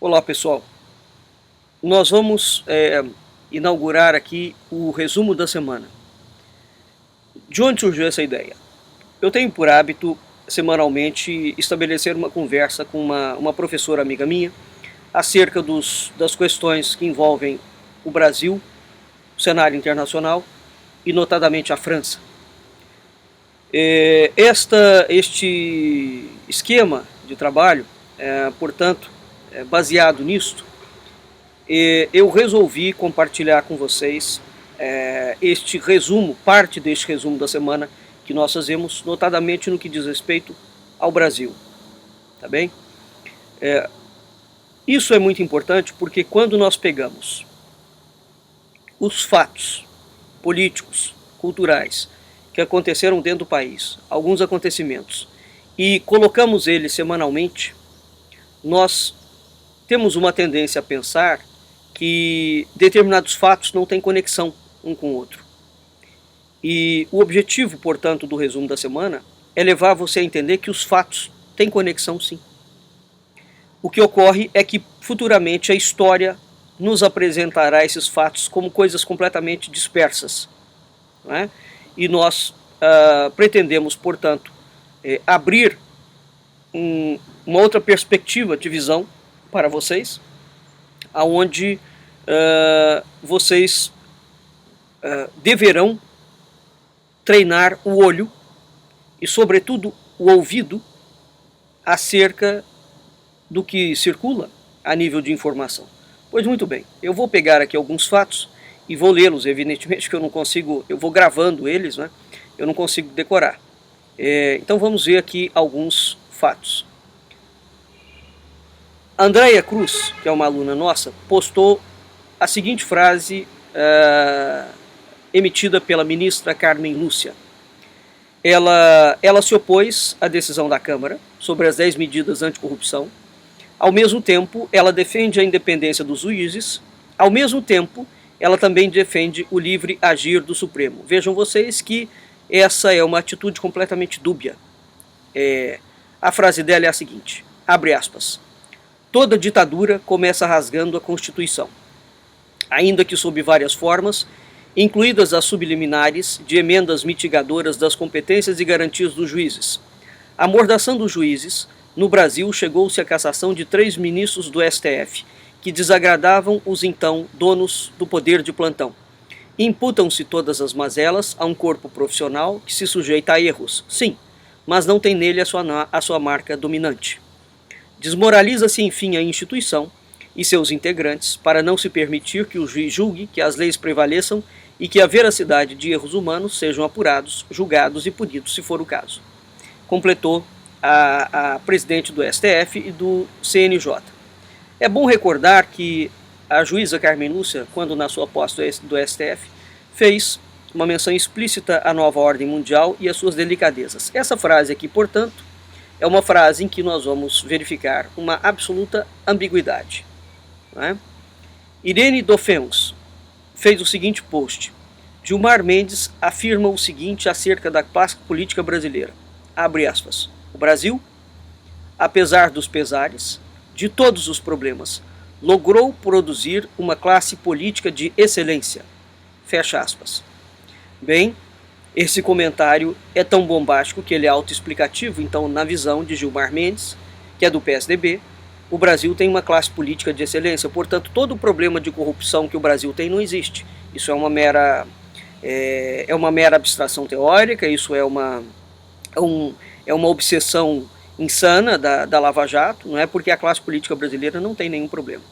Olá pessoal, nós vamos inaugurar aqui o resumo da semana. De onde surgiu essa ideia? Eu tenho por hábito semanalmente estabelecer uma conversa com uma professora amiga minha acerca das questões que envolvem o Brasil, o cenário internacional e notadamente a França. Este esquema de trabalho, portanto, baseado nisto, eu resolvi compartilhar com vocês este resumo, parte deste resumo da semana que nós fazemos, notadamente no que diz respeito ao Brasil. Tá bem? Isso é muito importante porque quando nós pegamos os fatos políticos, culturais, que aconteceram dentro do país, alguns acontecimentos, e colocamos eles semanalmente, nós temos uma tendência a pensar que determinados fatos não têm conexão um com o outro. E o objetivo, portanto, do resumo da semana é levar você a entender que os fatos têm conexão sim. O que ocorre é que futuramente a história nos apresentará esses fatos como coisas completamente dispersas, não é? E nós pretendemos, portanto, abrir uma outra perspectiva de visão para vocês, aonde vocês deverão treinar o olho e, sobretudo, o ouvido acerca do que circula a nível de informação. Pois muito bem, eu vou pegar aqui alguns fatos e vou lê-los, evidentemente que eu não consigo, eu vou gravando eles, né? Eu não consigo decorar. Então vamos ver aqui alguns fatos. Andréia Cruz, que é uma aluna nossa, postou a seguinte frase emitida pela ministra Carmen Lúcia. Ela se opôs à decisão da Câmara sobre as 10 medidas anticorrupção. Ao mesmo tempo, ela defende a independência dos juízes. Ao mesmo tempo, ela também defende o livre agir do Supremo. Vejam vocês que essa é uma atitude completamente dúbia. A frase dela é a seguinte, abre aspas, toda ditadura começa rasgando a Constituição, ainda que sob várias formas, incluídas as subliminares de emendas mitigadoras das competências e garantias dos juízes. Amordaçando os juízes, no Brasil chegou-se à cassação de 3 ministros do STF, que desagradavam os então donos do poder de plantão. Imputam-se todas as mazelas a um corpo profissional que se sujeita a erros, sim, mas não tem nele a sua marca dominante. Desmoraliza-se, enfim, a instituição e seus integrantes para não se permitir que o juiz julgue que as leis prevaleçam e que a veracidade de erros humanos sejam apurados, julgados e punidos, se for o caso. Completou a presidente do STF e do CNJ. É bom recordar que a juíza Carmen Lúcia, quando na sua posse do STF, fez uma menção explícita à nova ordem mundial e às suas delicadezas. Essa frase aqui, portanto, é uma frase em que nós vamos verificar uma absoluta ambiguidade. Não é? Irene Dofens fez o seguinte post. Gilmar Mendes afirma o seguinte acerca da classe política brasileira. Abre aspas. O Brasil, apesar dos pesares, de todos os problemas, logrou produzir uma classe política de excelência. Fecha aspas. Bem, esse comentário é tão bombástico que ele é autoexplicativo, então na visão de Gilmar Mendes, que é do PSDB, o Brasil tem uma classe política de excelência, portanto todo o problema de corrupção que o Brasil tem não existe. Isso é uma mera abstração teórica, isso é uma obsessão insana da Lava Jato, não é? Porque a classe política brasileira não tem nenhum problema.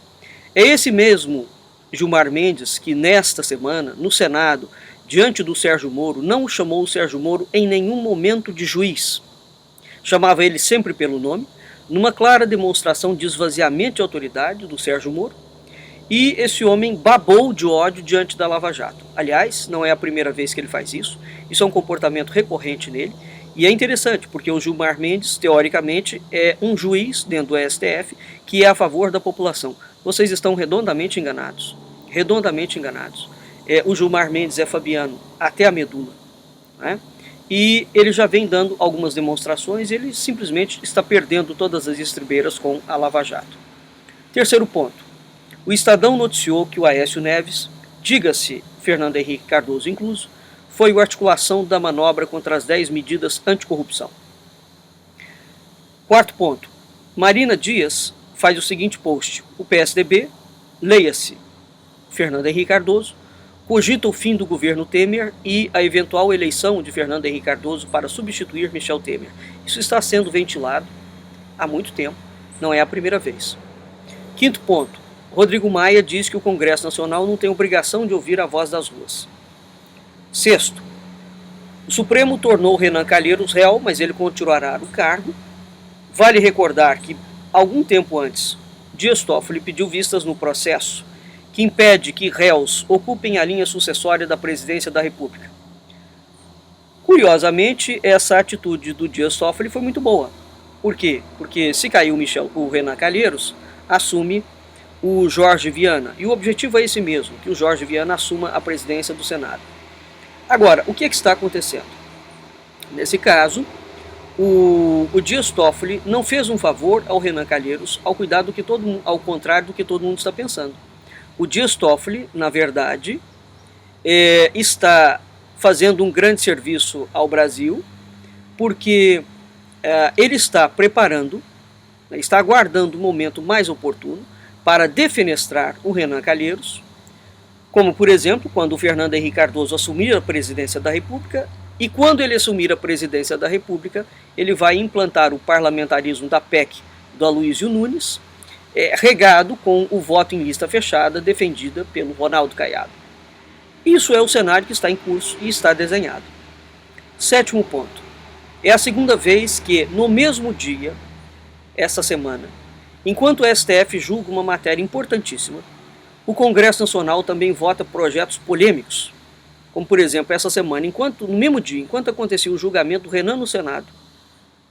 É esse mesmo Gilmar Mendes que nesta semana, no Senado, diante do Sérgio Moro, não chamou o Sérgio Moro em nenhum momento de juiz. Chamava ele sempre pelo nome, numa clara demonstração de esvaziamento de autoridade do Sérgio Moro, e esse homem babou de ódio diante da Lava Jato. Aliás, não é a primeira vez que ele faz isso é um comportamento recorrente nele, e é interessante, porque o Gilmar Mendes, teoricamente, é um juiz dentro do STF que é a favor da população. Vocês estão redondamente enganados. Redondamente enganados. O Gilmar Mendes é fabiano até a medula. Né? E ele já vem dando algumas demonstrações, ele simplesmente está perdendo todas as estribeiras com a Lava Jato. Terceiro ponto. O Estadão noticiou que o Aécio Neves, diga-se Fernando Henrique Cardoso incluso, foi a articulação da manobra contra as 10 medidas anticorrupção. Quarto ponto. Marina Dias faz o seguinte post. O PSDB, leia-se Fernando Henrique Cardoso, cogita o fim do governo Temer e a eventual eleição de Fernando Henrique Cardoso para substituir Michel Temer. Isso está sendo ventilado há muito tempo, não é a primeira vez. Quinto ponto. Rodrigo Maia diz que o Congresso Nacional não tem obrigação de ouvir a voz das ruas. Sexto. O Supremo tornou Renan Calheiros réu, mas ele continuará no cargo. Vale recordar que, algum tempo antes, Dias Toffoli pediu vistas no processo que impede que réus ocupem a linha sucessória da presidência da República. Curiosamente, essa atitude do Dias Toffoli foi muito boa. Por quê? Porque se cair o Renan Calheiros, assume o Jorge Viana. E o objetivo é esse mesmo, que o Jorge Viana assuma a presidência do Senado. Agora, o que está acontecendo? Nesse caso, o Dias Toffoli não fez um favor ao Renan Calheiros ao contrário do que todo mundo está pensando. O Dias Toffoli, na verdade, está fazendo um grande serviço ao Brasil, porque ele está preparando, está aguardando o momento mais oportuno para defenestrar o Renan Calheiros, como, por exemplo, quando o Fernando Henrique Cardoso assumir a presidência da República, e quando ele assumir a presidência da República, ele vai implantar o parlamentarismo da PEC do Aloysio Nunes, regado com o voto em lista fechada defendida pelo Ronaldo Caiado. Isso é o cenário que está em curso e está desenhado. Sétimo ponto. É a segunda vez que, no mesmo dia, esta semana, enquanto o STF julga uma matéria importantíssima, o Congresso Nacional também vota projetos polêmicos, como, por exemplo, essa semana, no mesmo dia, enquanto acontecia o julgamento do Renan no Senado,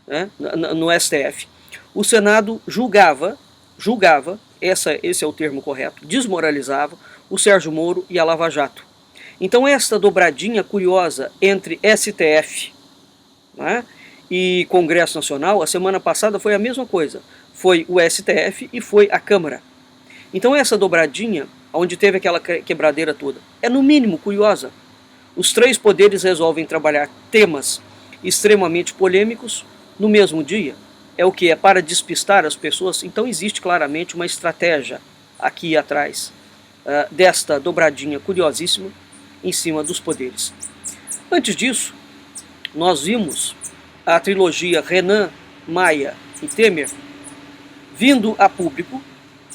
né, no STF, o Senado julgava, esse é o termo correto, desmoralizava o Sérgio Moro e a Lava Jato. Então esta dobradinha curiosa entre STF, né, e Congresso Nacional, a semana passada foi a mesma coisa. Foi o STF e foi a Câmara. Então essa dobradinha, onde teve aquela quebradeira toda, é no mínimo curiosa. Os três poderes resolvem trabalhar temas extremamente polêmicos no mesmo dia. É o que? É para despistar as pessoas. Então existe claramente uma estratégia aqui atrás desta dobradinha curiosíssima em cima dos poderes. Antes disso, nós vimos a trilogia Renan, Maia e Temer vindo a público,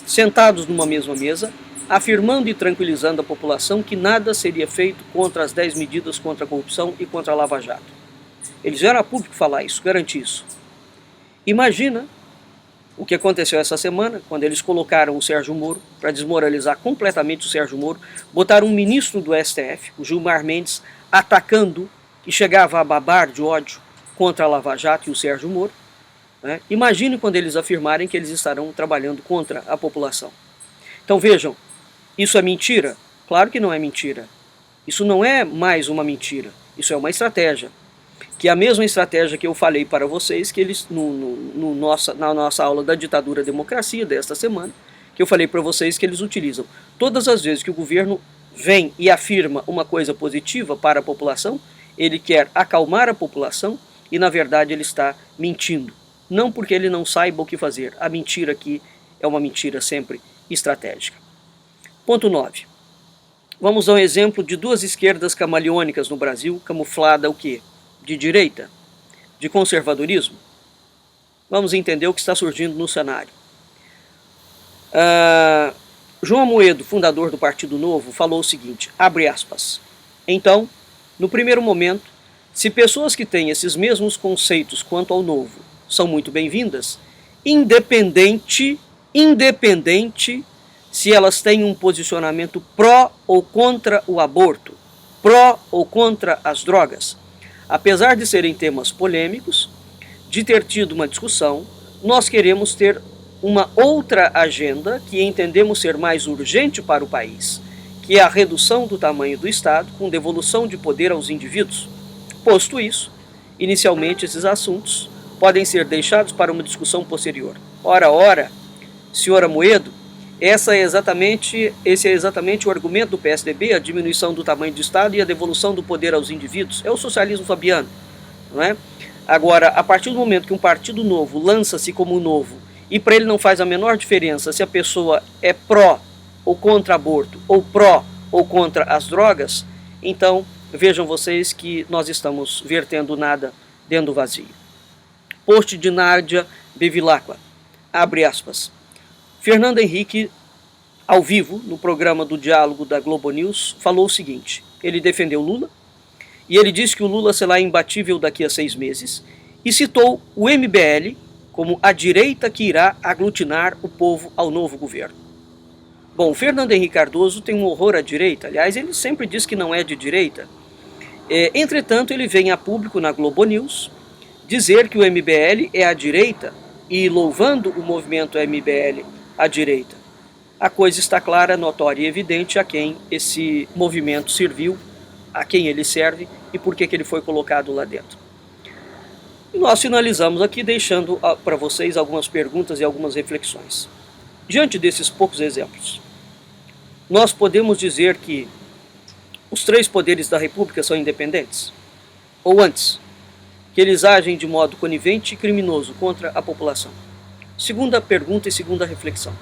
sentados numa mesma mesa, afirmando e tranquilizando a população que nada seria feito contra as 10 medidas contra a corrupção e contra a Lava Jato. Eles vieram a público falar isso, garantir isso. Imagina o que aconteceu essa semana, quando eles colocaram o Sérgio Moro, para desmoralizar completamente o Sérgio Moro, botaram um ministro do STF, o Gilmar Mendes, atacando e chegava a babar de ódio contra a Lava Jato e o Sérgio Moro. Né? Imagine quando eles afirmarem que eles estarão trabalhando contra a população. Então vejam, isso é mentira? Claro que não é mentira. Isso não é mais uma mentira, isso é uma estratégia. Que é a mesma estratégia que eu falei para vocês, que eles na nossa aula da ditadura democracia desta semana, que eu falei para vocês que eles utilizam. Todas as vezes que o governo vem e afirma uma coisa positiva para a população, ele quer acalmar a população e, na verdade, ele está mentindo. Não porque ele não saiba o que fazer. A mentira aqui é uma mentira sempre estratégica. Ponto 9. Vamos dar um exemplo de duas esquerdas camaleônicas no Brasil, camuflada o quê? De direita, de conservadorismo. Vamos entender o que está surgindo no cenário. João Amoedo, fundador do Partido Novo, falou o seguinte, abre aspas, então, no primeiro momento, se pessoas que têm esses mesmos conceitos quanto ao Novo são muito bem-vindas, independente se elas têm um posicionamento pró ou contra o aborto, pró ou contra as drogas. Apesar de serem temas polêmicos, de ter tido uma discussão, nós queremos ter uma outra agenda que entendemos ser mais urgente para o país, que é a redução do tamanho do Estado com devolução de poder aos indivíduos. Posto isso, inicialmente esses assuntos podem ser deixados para uma discussão posterior. Ora, senhor Amoedo, Esse é exatamente o argumento do PSDB, a diminuição do tamanho do Estado e a devolução do poder aos indivíduos. É o socialismo fabiano, não é? Agora, a partir do momento que um partido novo lança-se como novo, e para ele não faz a menor diferença se a pessoa é pró ou contra aborto, ou pró ou contra as drogas, então vejam vocês que nós estamos vertendo nada dentro do vazio. Post de Nádia Bevilacqua, abre aspas. Fernando Henrique, ao vivo, no programa do Diálogo da Globo News, falou o seguinte: ele defendeu Lula, e ele disse que o Lula será imbatível daqui a 6 meses, e citou o MBL como a direita que irá aglutinar o povo ao novo governo. Bom, o Fernando Henrique Cardoso tem um horror à direita, aliás, ele sempre diz que não é de direita. Entretanto, ele vem a público na Globo News dizer que o MBL é a direita e louvando o movimento MBL à direita. A coisa está clara, notória e evidente a quem esse movimento serviu, a quem ele serve e por que ele foi colocado lá dentro. E nós finalizamos aqui deixando para vocês algumas perguntas e algumas reflexões. Diante desses poucos exemplos, nós podemos dizer que os 3 poderes da República são independentes? Ou antes, que eles agem de modo conivente e criminoso contra a população? Segunda pergunta e segunda reflexão.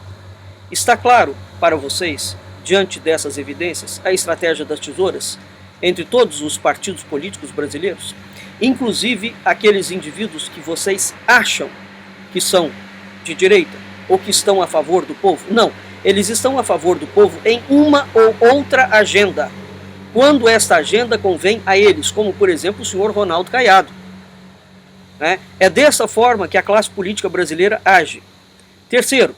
Está claro para vocês, diante dessas evidências, a estratégia das tesouras entre todos os partidos políticos brasileiros, inclusive aqueles indivíduos que vocês acham que são de direita ou que estão a favor do povo? Não, eles estão a favor do povo em uma ou outra agenda, quando esta agenda convém a eles, como por exemplo o senhor Ronaldo Caiado. É dessa forma que a classe política brasileira age. Terceiro,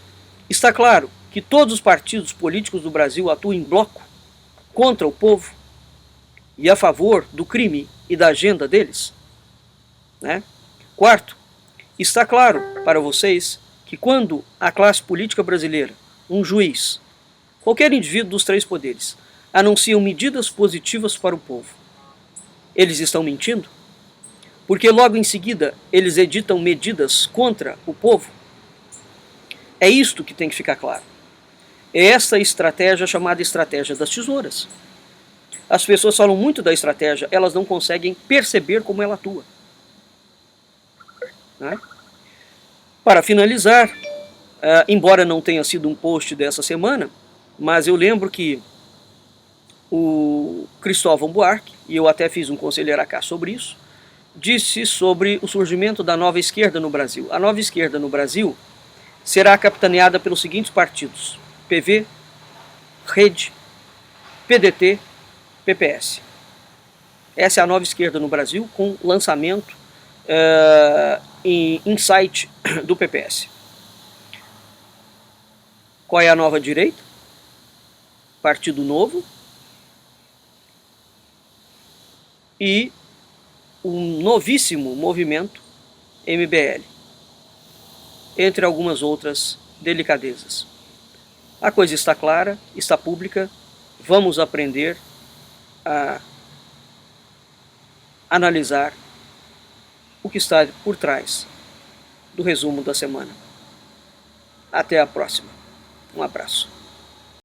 está claro que todos os partidos políticos do Brasil atuam em bloco contra o povo e a favor do crime e da agenda deles. Quarto, está claro para vocês que quando a classe política brasileira, um juiz, qualquer indivíduo dos 3 poderes, anunciam medidas positivas para o povo, eles estão mentindo? Porque logo em seguida eles editam medidas contra o povo? É isto que tem que ficar claro. É essa estratégia chamada estratégia das tesouras. As pessoas falam muito da estratégia, elas não conseguem perceber como ela atua. Para finalizar, embora não tenha sido um post dessa semana, mas eu lembro que o Cristóvão Buarque, e eu até fiz um Conselheiro AK sobre isso, disse sobre o surgimento da nova esquerda no Brasil. A nova esquerda no Brasil será capitaneada pelos seguintes partidos: PV, Rede, PDT, PPS. Essa é a nova esquerda no Brasil, com lançamento em site do PPS. Qual é a nova direita? Partido Novo e um novíssimo movimento MBL, entre algumas outras delicadezas. A coisa está clara, está pública, vamos aprender a analisar o que está por trás do resumo da semana. Até a próxima. Um abraço.